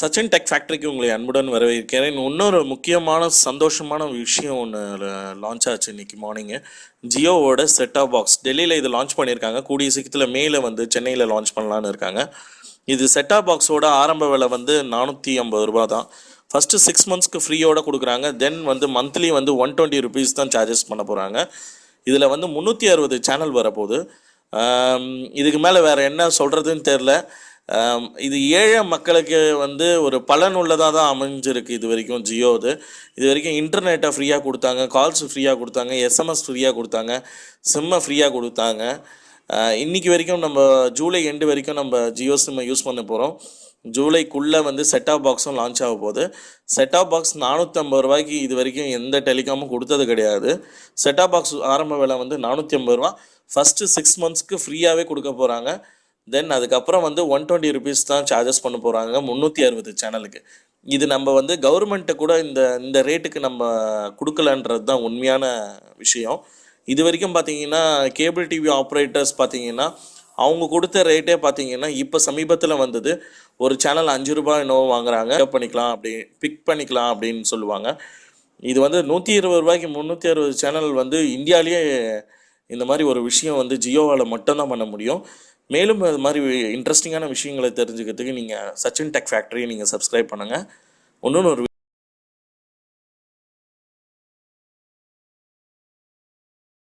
Sachin tech ஃபேக்ட்ரிக்கு உங்களை அன்புடன் வரவேற்கிறேன். இன்னொரு முக்கியமான சந்தோஷமான விஷயம் ஒன்று லான்ச் ஆச்சு இன்னைக்கு மார்னிங்கு. ஜியோவோட செட்டாப் பாக்ஸ் டெல்லியில் இது லான்ச் பண்ணியிருக்காங்க. கூடிய சீக்கிரத்தில் மேல வந்து சென்னையில் லான்ச் பண்ணலான்னு இருக்காங்க. இது செட்டாப் பாக்ஸோட ஆரம்ப விலை வந்து 450 ரூபா தான். ஃபஸ்ட்டு 6 monthsக்கு ஃப்ரீயோடு கொடுக்குறாங்க. தென் வந்து மந்த்லி வந்து 120 rupees தான் சார்ஜஸ் பண்ண போகிறாங்க. இதில் வந்து 360 சேனல் வரப்போகுது. இதுக்கு மேலே வேறு என்ன சொல்கிறதுன்னு தெரில. இது ஏழை மக்களுக்கு வந்து ஒரு பலனுள்ளதாக தான் அமைஞ்சிருக்கு. இது வரைக்கும் இது வரைக்கும் இன்டர்நெட்டை ஃப்ரீயாக கொடுத்தாங்க, கால்ஸ் ஃப்ரீயாக கொடுத்தாங்க, எஸ்எம்எஸ் ஃப்ரீயாக கொடுத்தாங்க, சிம்மை ஃப்ரீயாக கொடுத்தாங்க. இன்றைக்கி வரைக்கும் நம்ம ஜூலை எண்டு வரைக்கும் நம்ம ஜியோ சிம்மை யூஸ் பண்ண போகிறோம். ஜூலைக்குள்ளே வந்து செட்டாப் பாக்ஸும் லான்ச் ஆக போகுது. செட்டாப் பாக்ஸ் 450 ரூபாய்க்கு இது வரைக்கும் எந்த டெலிகாமும் கொடுத்தது கிடையாது. செட்டாப் பாக்ஸ் ஆரம்ப விலை வந்து 450 ரூபா. ஃபஸ்ட்டு 6 monthsக்கு ஃப்ரீயாகவே கொடுக்க போகிறாங்க. தென் அதுக்கப்புறம் வந்து 120 rupees தான் சார்ஜஸ் பண்ண போகிறாங்க 360 சேனலுக்கு. இது நம்ம வந்து கவர்மெண்ட்டை கூட இந்த ரேட்டுக்கு நம்ம கொடுக்கலன்றது தான் உண்மையான விஷயம். இது வரைக்கும் பார்த்தீங்கன்னா கேபிள் டிவி ஆப்ரேட்டர்ஸ் பார்த்தீங்கன்னா அவங்க கொடுத்த ரேட்டே பார்த்தீங்கன்னா இப்போ சமீபத்தில் வந்தது ஒரு சேனல் 5 ரூபாய் என்னவோ வாங்குறாங்க. பிக் பண்ணிக்கலாம் அப்படின்னு சொல்லுவாங்க. இது வந்து 120 ரூபாய்க்கு 360 சேனல் வந்து இந்தியாவிலேயே இந்த மாதிரி ஒரு விஷயம் வந்து ஜியோவால் மட்டும்தான் பண்ண முடியும். மேலும் அது மாதிரி இன்ட்ரெஸ்டிங்கான விஷயங்களை தெரிஞ்சுக்கிறதுக்கு நீங்கள் சச்சின் டெக் ஃபேக்ட்ரியை நீங்கள் சப்ஸ்கிரைப் பண்ணுங்கள். இன்னொன்று